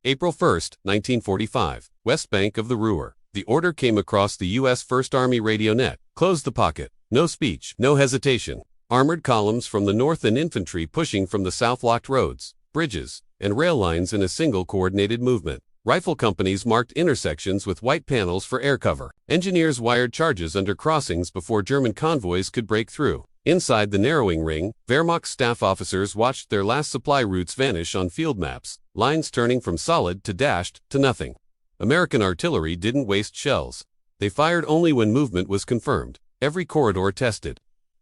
April 1, 1945, west bank of the Ruhr. The order came across the U.S. First Army radio net. Close the pocket. No speech, no hesitation. Armored columns from the north and infantry pushing from the south locked roads, bridges, and rail lines in a single coordinated movement. Rifle companies marked intersections with white panels for air cover. Engineers wired charges under crossings before German convoys could break through. Inside the narrowing ring, Wehrmacht staff officers watched their last supply routes vanish on field maps, lines turning from solid to dashed to nothing. American artillery didn't waste shells. They fired only when movement was confirmed, every corridor tested,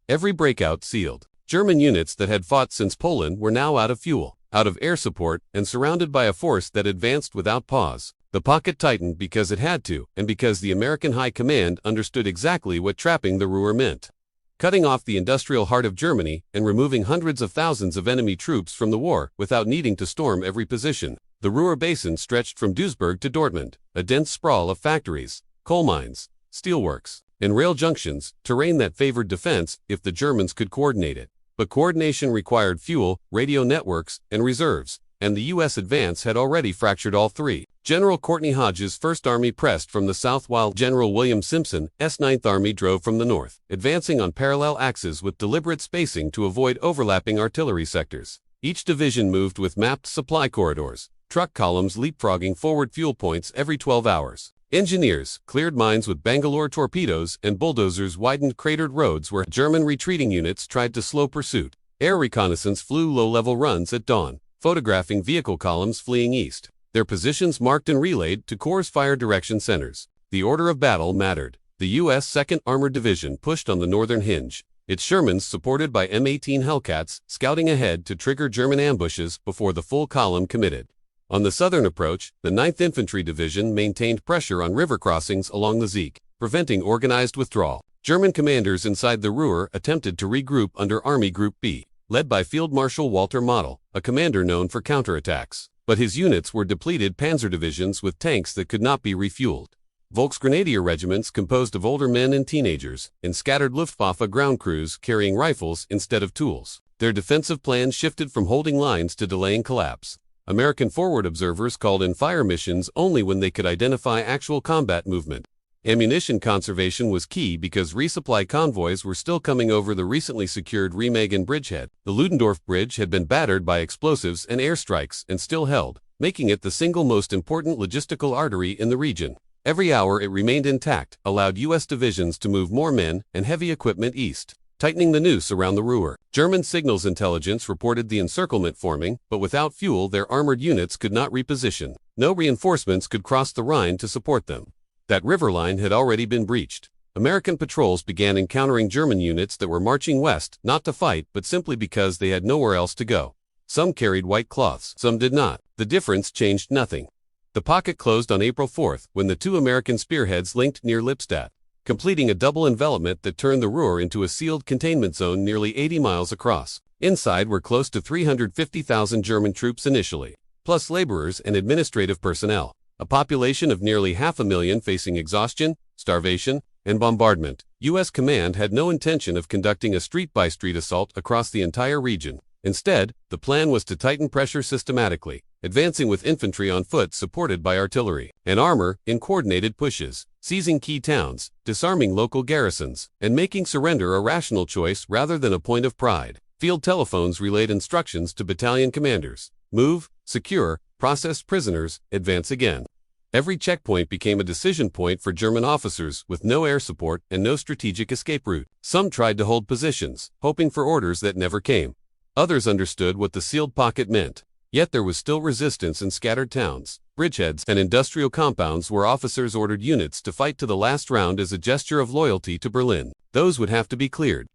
every breakout sealed. German units that had fought since Poland were now out of fuel, out of air support, and surrounded by a force that advanced without pause. The pocket tightened because it had to, and because the American High Command understood exactly what trapping the Ruhr meant. Cutting off the industrial heart of Germany and removing hundreds of thousands of enemy troops from the war without needing to storm every position. The Ruhr Basin stretched from Duisburg to Dortmund, a dense sprawl of factories, coal mines, steelworks, and rail junctions, terrain that favored defense if the Germans could coordinate it. But coordination required fuel, radio networks, and reserves, and the U.S. advance had already fractured all three. General Courtney Hodges' First Army pressed from the south while General William Simpson's Ninth Army drove from the north, advancing on parallel axes with deliberate spacing to avoid overlapping artillery sectors. Each division moved with mapped supply corridors, truck columns leapfrogging forward fuel points every 12 hours. Engineers cleared mines with Bangalore torpedoes, and bulldozers widened cratered roads where German retreating units tried to slow pursuit. Air reconnaissance flew low-level runs at dawn, photographing vehicle columns fleeing east, their positions marked and relayed to Corps' fire direction centers. The order of battle mattered. The U.S. 2nd Armored Division pushed on the northern hinge, its Shermans supported by M18 Hellcats scouting ahead to trigger German ambushes before the full column committed. On the southern approach, the 9th Infantry Division maintained pressure on river crossings along the Zeek, preventing organized withdrawal. German commanders inside the Ruhr attempted to regroup under Army Group B, led by Field Marshal Walter Model, a commander known for counterattacks. But his units were depleted panzer divisions with tanks that could not be refueled. Volksgrenadier regiments composed of older men and teenagers, and scattered Luftwaffe ground crews carrying rifles instead of tools. Their defensive plans shifted from holding lines to delaying collapse. American forward observers called in fire missions only when they could identify actual combat movement. Ammunition conservation was key because resupply convoys were still coming over the recently secured Remagen bridgehead. The Ludendorff Bridge had been battered by explosives and airstrikes and still held, making it the single most important logistical artery in the region. Every hour it remained intact allowed U.S. divisions to move more men and heavy equipment east, tightening the noose around the Ruhr. German signals intelligence reported the encirclement forming, but without fuel their armored units could not reposition. No reinforcements could cross the Rhine to support them. That river line had already been breached. American patrols began encountering German units that were marching west, not to fight, but simply because they had nowhere else to go. Some carried white cloths, some did not. The difference changed nothing. The pocket closed on April 4th when the two American spearheads linked near Lippstadt, completing a double envelopment that turned the Ruhr into a sealed containment zone nearly 80 miles across. Inside were close to 350,000 German troops initially, plus laborers and administrative personnel. A population of nearly 500,000 facing exhaustion, starvation, and bombardment. U.S. command had no intention of conducting a street-by-street assault across the entire region. Instead, the plan was to tighten pressure systematically, advancing with infantry on foot supported by artillery and armor in coordinated pushes, seizing key towns, disarming local garrisons, and making surrender a rational choice rather than a point of pride. Field telephones relayed instructions to battalion commanders: move, secure, process prisoners, advance again. Every checkpoint became a decision point for German officers with no air support and no strategic escape route. Some tried to hold positions, hoping for orders that never came. Others understood what the sealed pocket meant. Yet there was still resistance in scattered towns, bridgeheads, and industrial compounds where officers ordered units to fight to the last round as a gesture of loyalty to Berlin. Those would have to be cleared.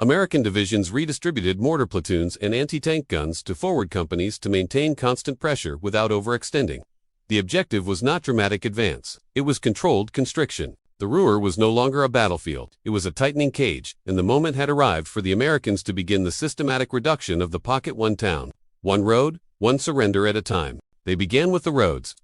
American divisions redistributed mortar platoons and anti-tank guns to forward companies to maintain constant pressure without overextending. The objective was not dramatic advance. It was controlled constriction. The Ruhr was no longer a battlefield. It was a tightening cage, and the moment had arrived for the Americans to begin the systematic reduction of the pocket one town, one road, one surrender at a time. They began with the roads.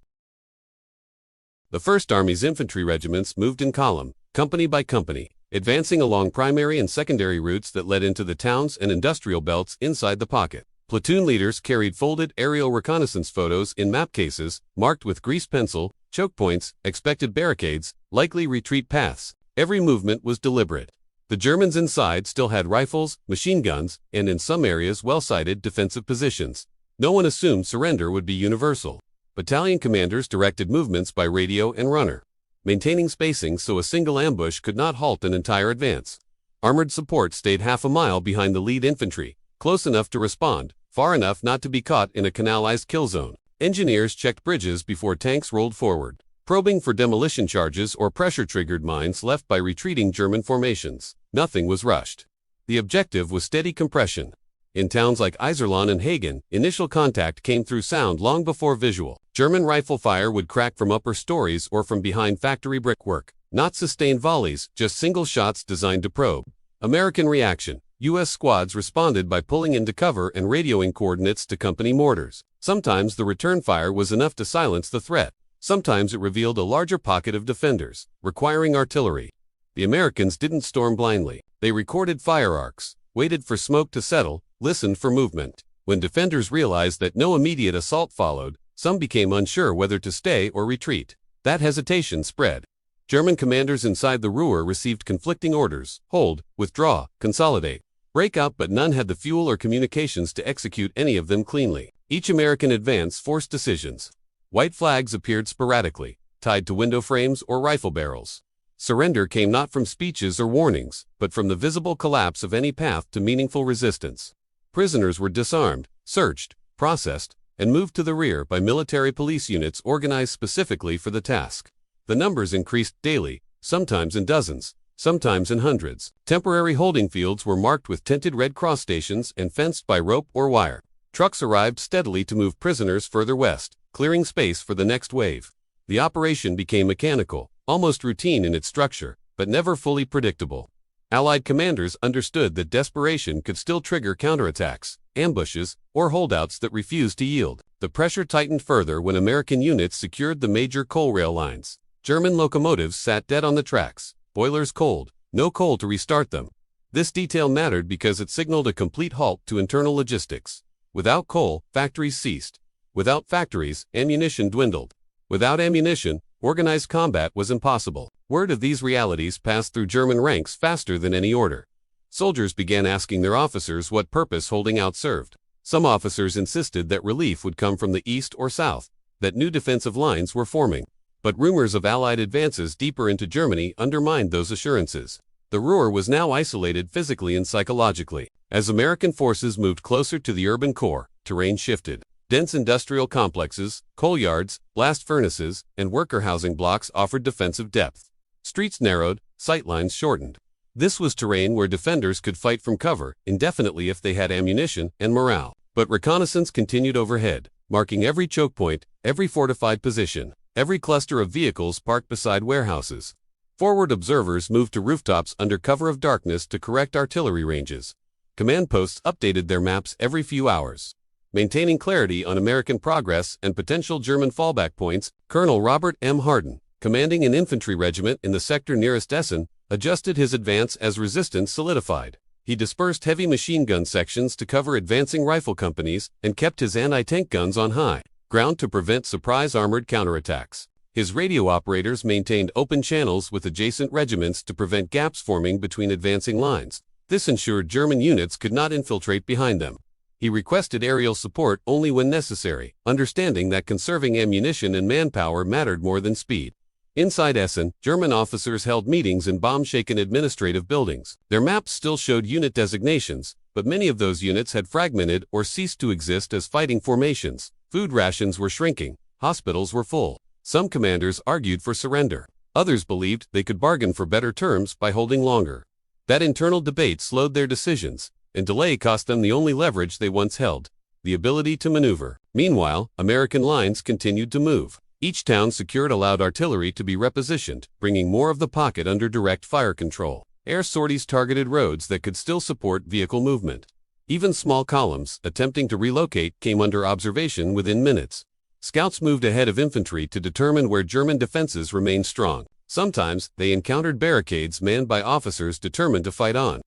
The First Army's infantry regiments moved in column, company by company, advancing along primary and secondary routes that led into the towns and industrial belts inside the pocket. Platoon leaders carried folded aerial reconnaissance photos in map cases, marked with grease pencil, choke points, expected barricades, likely retreat paths. Every movement was deliberate. The Germans inside still had rifles, machine guns, and in some areas well-sited defensive positions. No one assumed surrender would be universal. Battalion commanders directed movements by radio and runner, maintaining spacing so a single ambush could not halt an entire advance. Armored support stayed half a mile behind the lead infantry, close enough to respond, far enough not to be caught in a canalized kill zone. Engineers checked bridges before tanks rolled forward, probing for demolition charges or pressure-triggered mines left by retreating German formations. Nothing was rushed. The objective was steady compression. In towns like Iserlohn and Hagen, initial contact came through sound long before visual. German rifle fire would crack from upper stories or from behind factory brickwork. Not sustained volleys, just single shots designed to probe. American reaction. U.S. squads responded by pulling into cover and radioing coordinates to company mortars. Sometimes the return fire was enough to silence the threat. Sometimes it revealed a larger pocket of defenders, requiring artillery. The Americans didn't storm blindly. They recorded fire arcs, waited for smoke to settle, listened for movement. When defenders realized that no immediate assault followed, some became unsure whether to stay or retreat. That hesitation spread. German commanders inside the Ruhr received conflicting orders: hold, withdraw, consolidate, break out, but none had the fuel or communications to execute any of them cleanly. Each American advance forced decisions. White flags appeared sporadically, tied to window frames or rifle barrels. Surrender came not from speeches or warnings, but from the visible collapse of any path to meaningful resistance. Prisoners were disarmed, searched, processed, and moved to the rear by military police units organized specifically for the task. The numbers increased daily, sometimes in dozens, sometimes in hundreds. Temporary holding fields were marked with tinted Red Cross stations and fenced by rope or wire. Trucks arrived steadily to move prisoners further west, clearing space for the next wave. The operation became mechanical, almost routine in its structure, but never fully predictable. Allied commanders understood that desperation could still trigger counterattacks, ambushes, or holdouts that refused to yield. The pressure tightened further when American units secured the major coal rail lines. German locomotives sat dead on the tracks, boilers cold, no coal to restart them. This detail mattered because it signaled a complete halt to internal logistics. Without coal, factories ceased. Without factories, ammunition dwindled. Without ammunition, organized combat was impossible. Word of these realities passed through German ranks faster than any order. Soldiers began asking their officers what purpose holding out served. Some officers insisted that relief would come from the east or south, that new defensive lines were forming. But rumors of Allied advances deeper into Germany undermined those assurances. The Ruhr was now isolated physically and psychologically. As American forces moved closer to the urban core, terrain shifted. Dense industrial complexes, coal yards, blast furnaces, and worker housing blocks offered defensive depth. Streets narrowed, sightlines shortened. This was terrain where defenders could fight from cover indefinitely if they had ammunition and morale. But reconnaissance continued overhead, marking every choke point, every fortified position, every cluster of vehicles parked beside warehouses. Forward observers moved to rooftops under cover of darkness to correct artillery ranges. Command posts updated their maps every few hours. Maintaining clarity on American progress and potential German fallback points, Colonel Robert M. Hardin, commanding an infantry regiment in the sector nearest Essen, adjusted his advance as resistance solidified. He dispersed heavy machine gun sections to cover advancing rifle companies and kept his anti-tank guns on high ground to prevent surprise armored counterattacks. His radio operators maintained open channels with adjacent regiments to prevent gaps forming between advancing lines. This ensured German units could not infiltrate behind them. He requested aerial support only when necessary, understanding that conserving ammunition and manpower mattered more than speed. Inside Essen, German officers held meetings in bomb-shaken administrative buildings. Their maps still showed unit designations, but many of those units had fragmented or ceased to exist as fighting formations. Food rations were shrinking, hospitals were full. Some commanders argued for surrender. Others believed they could bargain for better terms by holding longer. That internal debate slowed their decisions, and delay cost them the only leverage they once held: the ability to maneuver. Meanwhile, American lines continued to move. Each town secured allowed artillery to be repositioned, bringing more of the pocket under direct fire control. Air sorties targeted roads that could still support vehicle movement. Even small columns, attempting to relocate, came under observation within minutes. Scouts moved ahead of infantry to determine where German defenses remained strong. Sometimes, they encountered barricades manned by officers determined to fight on.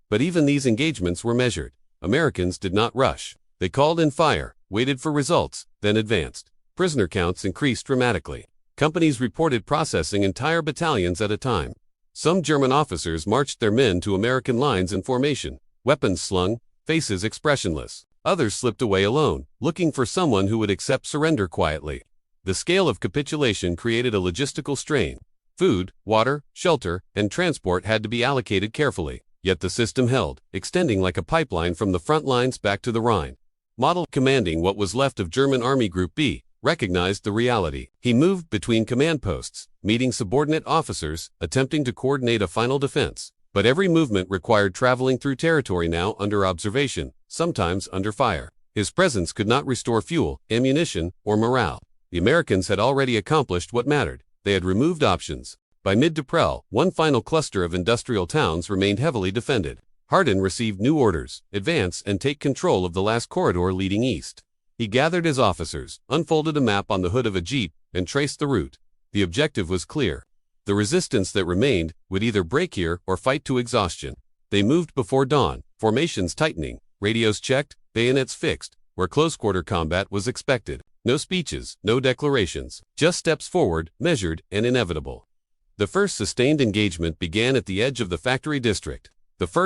But even these engagements were measured. Americans did not rush. They called in fire, waited for results, then advanced. Prisoner counts increased dramatically. Companies reported processing entire battalions at a time. Some German officers marched their men to American lines in formation, weapons slung, faces expressionless. Others slipped away alone, looking for someone who would accept surrender quietly. The scale of capitulation created a logistical strain. Food, water, shelter, and transport had to be allocated carefully, yet the system held, extending like a pipeline from the front lines back to the Rhine. Model, commanding what was left of German Army Group B, recognized the reality. He moved between command posts, meeting subordinate officers, attempting to coordinate a final defense. But every movement required traveling through territory now under observation, sometimes under fire. His presence could not restore fuel, ammunition, or morale. The Americans had already accomplished what mattered. They had removed options. By mid-April, one final cluster of industrial towns remained heavily defended. Hardin received new orders: advance and take control of the last corridor leading east. He gathered his officers, unfolded a map on the hood of a jeep, and traced the route. The objective was clear. The resistance that remained would either break here or fight to exhaustion. They moved before dawn, formations tightening, radios checked, bayonets fixed, where close-quarter combat was expected. No speeches, no declarations, just steps forward, measured and inevitable. The first sustained engagement began at the edge of the factory district. Where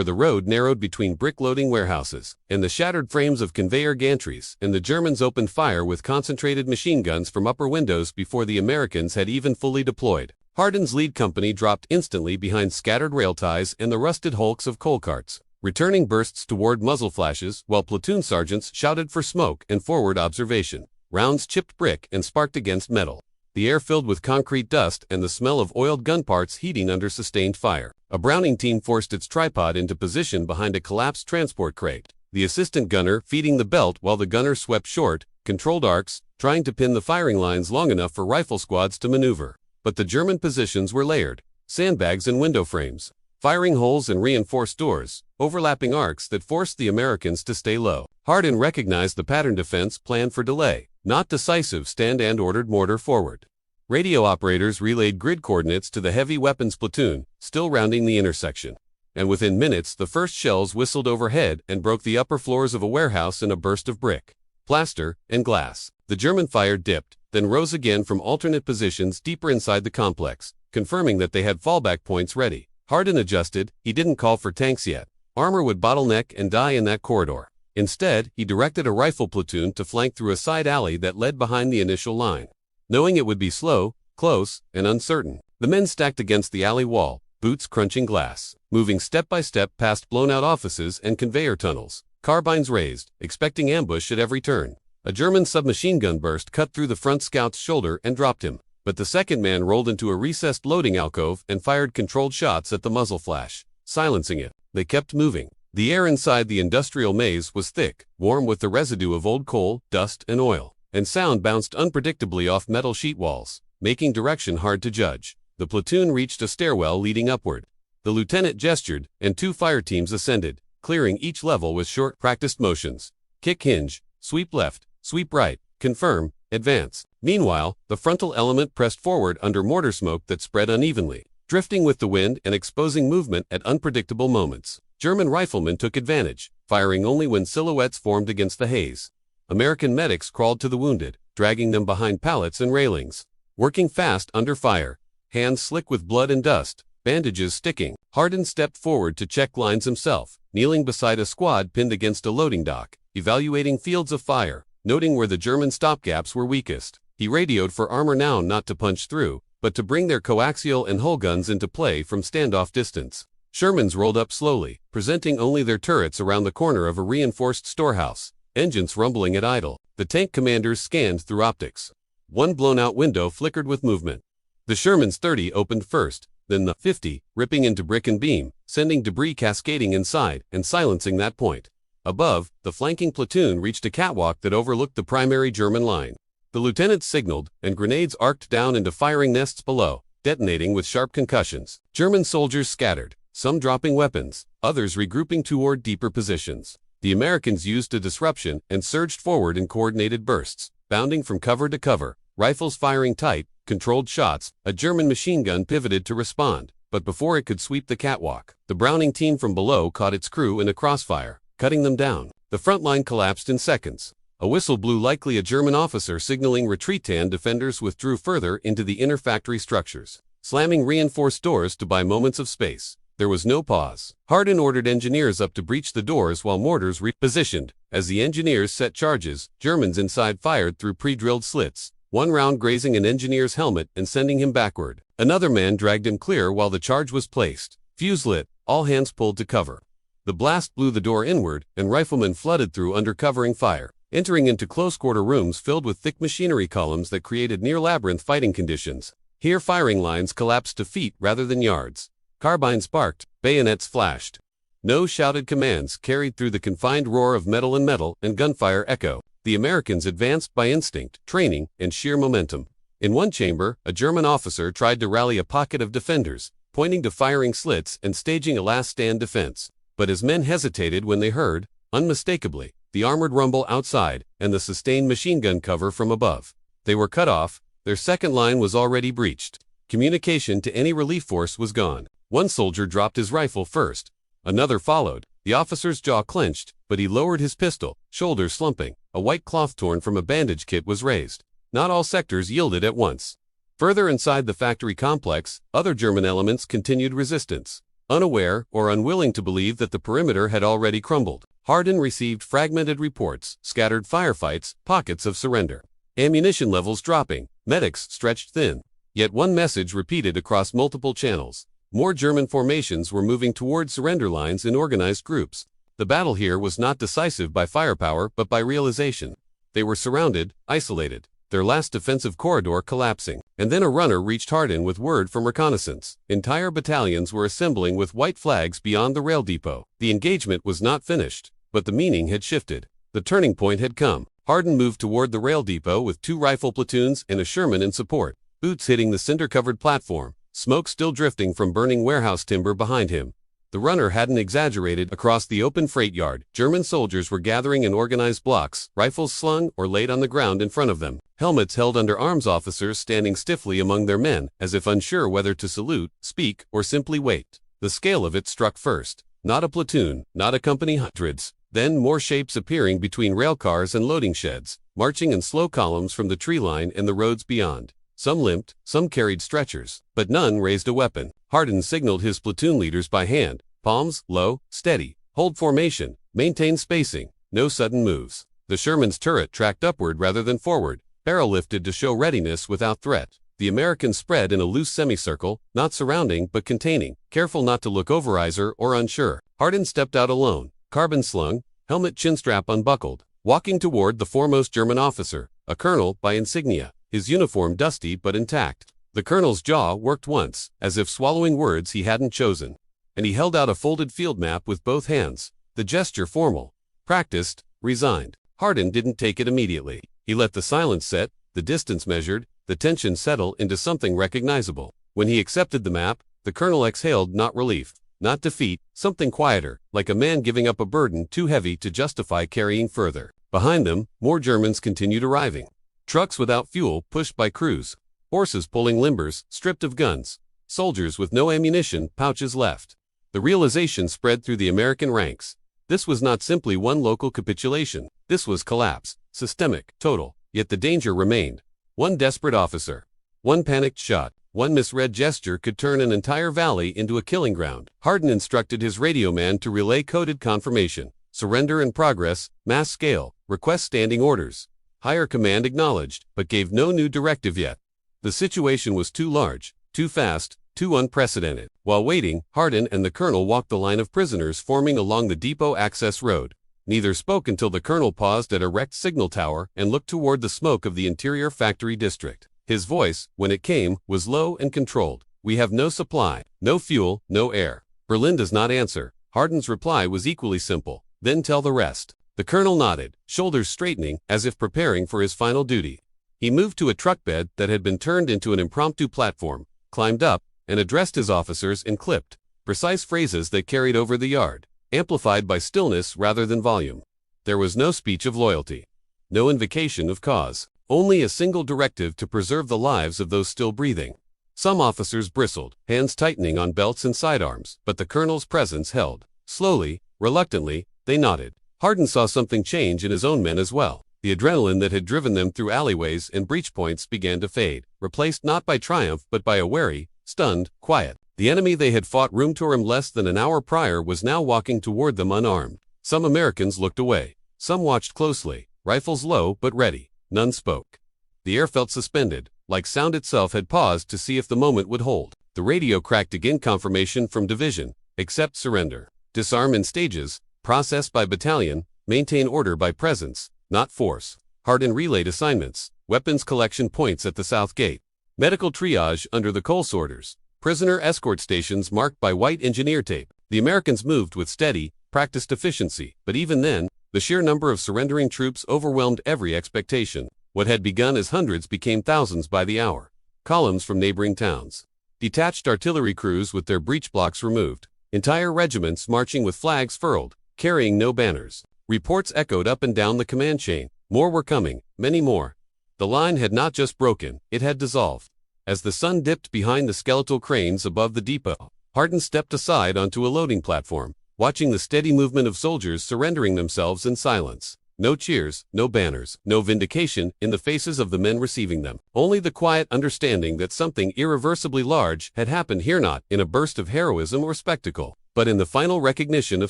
the road narrowed between brick-loading warehouses and the shattered frames of conveyor gantries, and the Germans opened fire with concentrated machine guns from upper windows before the Americans had even fully deployed. Hardin's lead company dropped instantly behind scattered rail ties and the rusted hulks of coal carts, returning bursts toward muzzle flashes, while platoon sergeants shouted for smoke and forward observation. Rounds chipped brick and sparked against metal. The air filled with concrete dust and the smell of oiled gun parts heating under sustained fire. A Browning team forced its tripod into position behind a collapsed transport crate. The assistant gunner feeding the belt while the gunner swept short, controlled arcs, trying to pin the firing lines long enough for rifle squads to maneuver. But the German positions were layered: sandbags and window frames, firing holes and reinforced doors, overlapping arcs that forced the Americans to stay low. Hardin recognized the pattern defense plan for delay, not decisive stand, and ordered mortar forward. Radio operators relayed grid coordinates to the heavy weapons platoon, still rounding the intersection. And within minutes the first shells whistled overhead and broke the upper floors of a warehouse in a burst of brick, plaster, and glass. The German fire dipped, then rose again from alternate positions deeper inside the complex, confirming that they had fallback points ready. Hardin adjusted. He didn't call for tanks yet. Armor would bottleneck and die in that corridor. Instead, he directed a rifle platoon to flank through a side alley that led behind the initial line. Knowing it would be slow, close, and uncertain, the men stacked against the alley wall, boots crunching glass, moving step by step past blown-out offices and conveyor tunnels, carbines raised, expecting ambush at every turn. A German submachine gun burst cut through the front scout's shoulder and dropped him, but the second man rolled into a recessed loading alcove and fired controlled shots at the muzzle flash, silencing it. They kept moving. The air inside the industrial maze was thick, warm with the residue of old coal, dust, and oil, and sound bounced unpredictably off metal sheet walls, making direction hard to judge. The platoon reached a stairwell leading upward. The lieutenant gestured, and two fire teams ascended, clearing each level with short, practiced motions. Kick hinge, sweep left, sweep right, confirm, advance. Meanwhile, the frontal element pressed forward under mortar smoke that spread unevenly, drifting with the wind and exposing movement at unpredictable moments. German riflemen took advantage, firing only when silhouettes formed against the haze. American medics crawled to the wounded, dragging them behind pallets and railings. Working fast under fire, hands slick with blood and dust, bandages sticking, Hardin stepped forward to check lines himself, kneeling beside a squad pinned against a loading dock, evaluating fields of fire, noting where the German stopgaps were weakest. He radioed for armor now not to punch through, but to bring their coaxial and hull guns into play from standoff distance. Shermans rolled up slowly, presenting only their turrets around the corner of a reinforced storehouse, engines rumbling at idle. The tank commanders scanned through optics. One blown-out window flickered with movement. The Sherman's 30 opened first, then the 50, ripping into brick and beam, sending debris cascading inside and silencing that point. Above, the flanking platoon reached a catwalk that overlooked the primary German line. The lieutenant signaled, and grenades arced down into firing nests below, detonating with sharp concussions. German soldiers scattered, some dropping weapons, others regrouping toward deeper positions. The Americans used a disruption and surged forward in coordinated bursts, bounding from cover to cover, rifles firing tight, controlled shots. A German machine gun pivoted to respond, but before it could sweep the catwalk, the Browning team from below caught its crew in a crossfire, cutting them down. The front line collapsed in seconds. A whistle blew, likely a German officer signaling retreat. Defenders withdrew further into the inner factory structures, slamming reinforced doors to buy moments of space. There was no pause. Hardin ordered engineers up to breach the doors while mortars repositioned. As the engineers set charges, Germans inside fired through pre-drilled slits, one round grazing an engineer's helmet and sending him backward. Another man dragged him clear while the charge was placed. Fuse lit, all hands pulled to cover. The blast blew the door inward, and riflemen flooded through under covering fire, entering into close-quarter rooms filled with thick machinery columns that created near-labyrinth fighting conditions. Here firing lines collapsed to feet rather than yards. Carbines barked, bayonets flashed. No shouted commands carried through the confined roar of metal and gunfire echo. The Americans advanced by instinct, training, and sheer momentum. In one chamber, a German officer tried to rally a pocket of defenders, pointing to firing slits and staging a last-stand defense. But his men hesitated when they heard, unmistakably, the armored rumble outside and the sustained machine gun cover from above. They were cut off. Their second line was already breached. Communication to any relief force was gone. One soldier dropped his rifle first. Another followed. The officer's jaw clenched, but he lowered his pistol, shoulders slumping. A white cloth torn from a bandage kit was raised. Not all sectors yielded at once. Further inside the factory complex, other German elements continued resistance. Unaware or unwilling to believe that the perimeter had already crumbled, Hardin received fragmented reports, scattered firefights, pockets of surrender. Ammunition levels dropping, medics stretched thin. Yet one message repeated across multiple channels. More German formations were moving toward surrender lines in organized groups. The battle here was not decisive by firepower but by realization. They were surrounded, isolated, their last defensive corridor collapsing. And then a runner reached Hardin with word from reconnaissance. Entire battalions were assembling with white flags beyond the rail depot. The engagement was not finished, but the meaning had shifted. The turning point had come. Hardin moved toward the rail depot with 2 rifle platoons and a Sherman in support. Boots hitting the cinder-covered platform, smoke still drifting from burning warehouse timber behind him. The runner hadn't exaggerated. Across the open freight yard, German soldiers were gathering in organized blocks, rifles slung or laid on the ground in front of them. Helmets held under arms, officers standing stiffly among their men, as if unsure whether to salute, speak, or simply wait. The scale of it struck first. Not a platoon, not a company, hundreds. Then more shapes appearing between rail cars and loading sheds, marching in slow columns from the tree line and the roads beyond. Some limped, some carried stretchers, but none raised a weapon. Hardin signaled his platoon leaders by hand. Palms, low, steady. Hold formation, maintain spacing, no sudden moves. The Sherman's turret tracked upward rather than forward, barrel lifted to show readiness without threat. The Americans spread in a loose semicircle, not surrounding but containing, careful not to look over or unsure. Hardin stepped out alone, carbine slung, helmet chinstrap unbuckled, walking toward the foremost German officer, a colonel by insignia, his uniform dusty but intact. The colonel's jaw worked once, as if swallowing words he hadn't chosen, and he held out a folded field map with both hands, the gesture formal, practiced, resigned. Hardin didn't take it immediately. He let the silence set, the distance measured, the tension settle into something recognizable. When he accepted the map, the colonel exhaled not relief, not defeat, something quieter, like a man giving up a burden too heavy to justify carrying further. Behind them, more Germans continued arriving. Trucks without fuel pushed by crews, horses pulling limbers, stripped of guns, soldiers with no ammunition, pouches left. The realization spread through the American ranks. This was not simply one local capitulation. This was collapse, systemic, total. Yet the danger remained. One desperate officer, one panicked shot, one misread gesture could turn an entire valley into a killing ground. Hardin instructed his radio man to relay coded confirmation. Surrender in progress, mass scale, request standing orders. Higher command acknowledged, but gave no new directive yet. The situation was too large, too fast, too unprecedented. While waiting, Hardin and the colonel walked the line of prisoners forming along the depot access road. Neither spoke until the colonel paused at a wrecked signal tower and looked toward the smoke of the interior factory district. His voice, when it came, was low and controlled. "We have no supply, no fuel, no air. Berlin does not answer." Hardin's reply was equally simple. "Then tell the rest." The colonel nodded, shoulders straightening, as if preparing for his final duty. He moved to a truck bed that had been turned into an impromptu platform, climbed up, and addressed his officers in clipped, precise phrases that carried over the yard, amplified by stillness rather than volume. There was no speech of loyalty, no invocation of cause, only a single directive to preserve the lives of those still breathing. Some officers bristled, hands tightening on belts and sidearms, but the colonel's presence held. Slowly, reluctantly, they nodded. Hardin saw something change in his own men as well. The adrenaline that had driven them through alleyways and breach points began to fade, replaced not by triumph but by a wary, stunned quiet. The enemy they had fought room to him less than an hour prior was now walking toward them unarmed. Some Americans looked away. Some watched closely, rifles low but ready. None spoke. The air felt suspended, like sound itself had paused to see if the moment would hold. The radio cracked again, confirmation from division. Accept surrender. Disarm in stages, process by battalion, maintain order by presence, not force. Hardin relayed assignments. Weapons collection points at the south gate. Medical triage under the coal sorters. Prisoner escort stations marked by white engineer tape. The Americans moved with steady, practiced efficiency, but even then, the sheer number of surrendering troops overwhelmed every expectation. What had begun as hundreds became thousands by the hour. Columns from neighboring towns. Detached artillery crews with their breech blocks removed. Entire regiments marching with flags furled, carrying no banners. Reports echoed up and down the command chain. More were coming, many more. The line had not just broken, it had dissolved. As the sun dipped behind the skeletal cranes above the depot, Hardin stepped aside onto a loading platform, watching the steady movement of soldiers surrendering themselves in silence. No cheers, no banners, no vindication in the faces of the men receiving them. Only the quiet understanding that something irreversibly large had happened here, not in a burst of heroism or spectacle, but in the final recognition of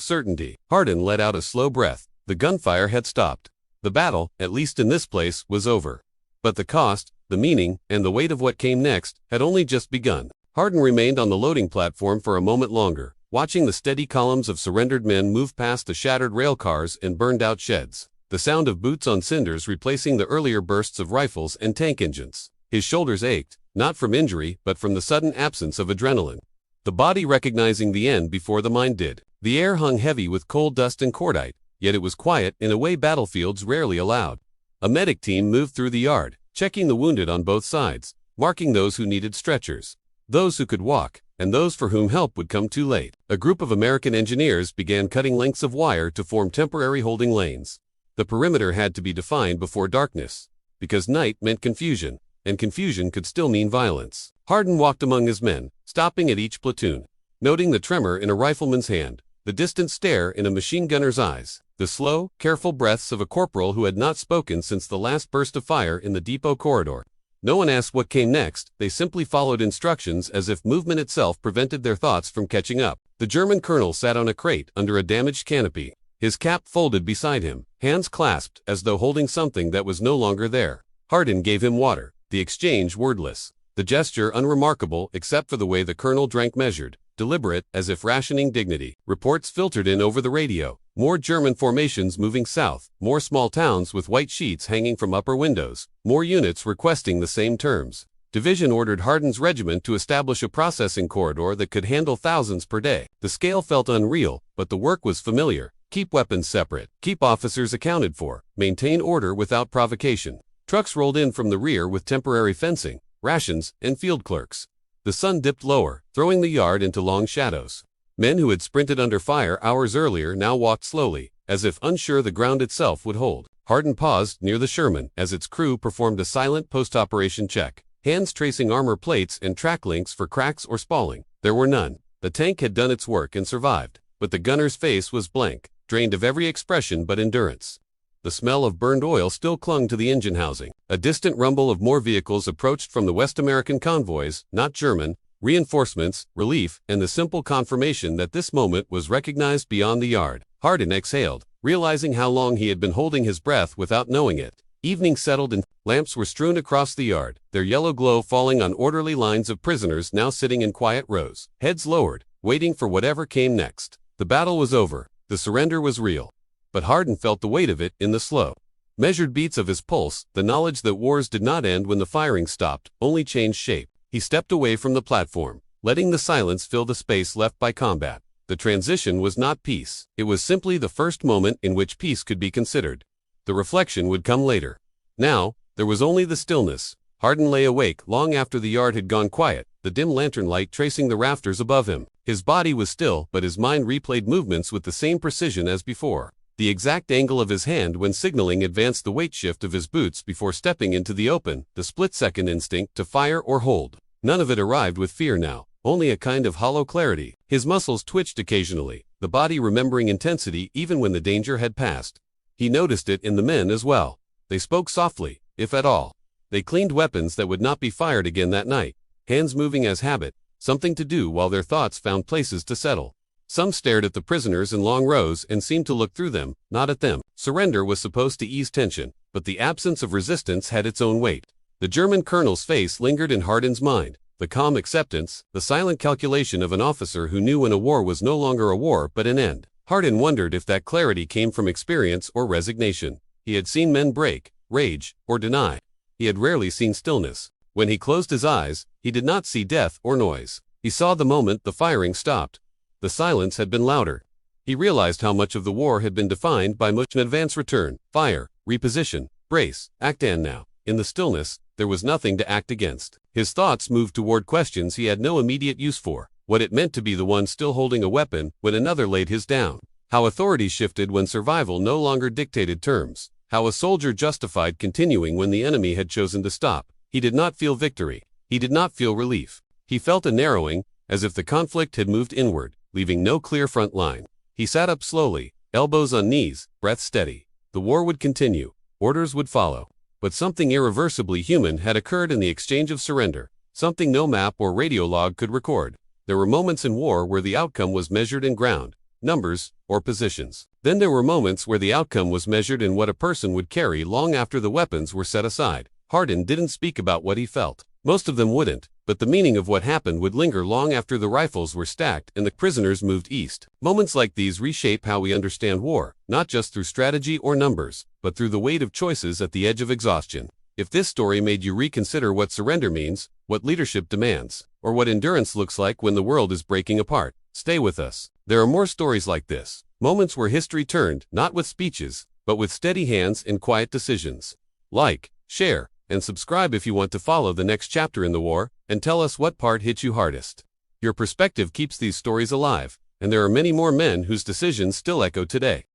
certainty. Hardin let out a slow breath. The gunfire had stopped. The battle, at least in this place, was over. But the cost, the meaning, and the weight of what came next had only just begun. Hardin remained on the loading platform for a moment longer, watching the steady columns of surrendered men move past the shattered rail cars and burned-out sheds. The sound of boots on cinders replacing the earlier bursts of rifles and tank engines. His shoulders ached, not from injury but from the sudden absence of adrenaline. The body recognizing the end before the mind did. The air hung heavy with coal dust and cordite, yet it was quiet in a way battlefields rarely allowed. A medic team moved through the yard, checking the wounded on both sides, marking those who needed stretchers, those who could walk, and those for whom help would come too late. A group of American engineers began cutting lengths of wire to form temporary holding lanes. The perimeter had to be defined before darkness, because night meant confusion, and confusion could still mean violence. Hardin walked among his men, stopping at each platoon, noting the tremor in a rifleman's hand, the distant stare in a machine gunner's eyes, the slow, careful breaths of a corporal who had not spoken since the last burst of fire in the depot corridor. No one asked what came next, they simply followed instructions as if movement itself prevented their thoughts from catching up. The German colonel sat on a crate under a damaged canopy, his cap folded beside him, hands clasped as though holding something that was no longer there. Hardin gave him water, the exchange wordless, the gesture unremarkable except for the way the colonel drank measured, deliberate, as if rationing dignity. Reports filtered in over the radio. More German formations moving south, more small towns with white sheets hanging from upper windows, more units requesting the same terms. Division ordered Hardin's regiment to establish a processing corridor that could handle thousands per day. The scale felt unreal, but the work was familiar. Keep weapons separate, keep officers accounted for, maintain order without provocation. Trucks rolled in from the rear with temporary fencing, rations, and field clerks. The sun dipped lower, throwing the yard into long shadows. Men who had sprinted under fire hours earlier now walked slowly, as if unsure the ground itself would hold. Hardin paused near the Sherman as its crew performed a silent post-operation check, hands tracing armor plates and track links for cracks or spalling. There were none. The tank had done its work and survived, but the gunner's face was blank, drained of every expression but endurance. The smell of burned oil still clung to the engine housing. A distant rumble of more vehicles approached from the West American convoys, not German, reinforcements, relief, and the simple confirmation that this moment was recognized beyond the yard. Hardin exhaled, realizing how long he had been holding his breath without knowing it. Evening settled and lamps were strewn across the yard, their yellow glow falling on orderly lines of prisoners now sitting in quiet rows, heads lowered, waiting for whatever came next. The battle was over. The surrender was real. But Hardin felt the weight of it in the slow, measured beats of his pulse, the knowledge that wars did not end when the firing stopped, only changed shape. He stepped away from the platform, letting the silence fill the space left by combat. The transition was not peace. It was simply the first moment in which peace could be considered. The reflection would come later. Now, there was only the stillness. Hardin lay awake long after the yard had gone quiet, the dim lantern light tracing the rafters above him. His body was still, but his mind replayed movements with the same precision as before. The exact angle of his hand when signaling advanced the weight shift of his boots before stepping into the open, the split-second instinct to fire or hold. None of it arrived with fear now, only a kind of hollow clarity. His muscles twitched occasionally, the body remembering intensity even when the danger had passed. He noticed it in the men as well. They spoke softly, if at all. They cleaned weapons that would not be fired again that night, hands moving as habit, something to do while their thoughts found places to settle. Some stared at the prisoners in long rows and seemed to look through them, not at them. Surrender was supposed to ease tension, but the absence of resistance had its own weight. The German colonel's face lingered in Hardin's mind, the calm acceptance, the silent calculation of an officer who knew when a war was no longer a war but an end. Hardin wondered if that clarity came from experience or resignation. He had seen men break, rage, or deny. He had rarely seen stillness. When he closed his eyes, he did not see death or noise. He saw the moment the firing stopped. The silence had been louder. He realized how much of the war had been defined by much advance return, fire, reposition, brace, act, and now, in the stillness, there was nothing to act against. His thoughts moved toward questions he had no immediate use for. What it meant to be the one still holding a weapon when another laid his down. How authority shifted when survival no longer dictated terms. How a soldier justified continuing when the enemy had chosen to stop. He did not feel victory. He did not feel relief. He felt a narrowing, as if the conflict had moved inward, leaving no clear front line. He sat up slowly, elbows on knees, breath steady. The war would continue. Orders would follow. But something irreversibly human had occurred in the exchange of surrender, something no map or radio log could record. There were moments in war where the outcome was measured in ground, numbers, or positions. Then there were moments where the outcome was measured in what a person would carry long after the weapons were set aside. Hardin didn't speak about what he felt. Most of them wouldn't, but the meaning of what happened would linger long after the rifles were stacked and the prisoners moved east. Moments like these reshape how we understand war, not just through strategy or numbers, but through the weight of choices at the edge of exhaustion. If this story made you reconsider what surrender means, what leadership demands, or what endurance looks like when the world is breaking apart, stay with us. There are more stories like this, moments where history turned, not with speeches, but with steady hands and quiet decisions. Like, share, and subscribe if you want to follow the next chapter in the war, and tell us what part hit you hardest. Your perspective keeps these stories alive, and there are many more men whose decisions still echo today.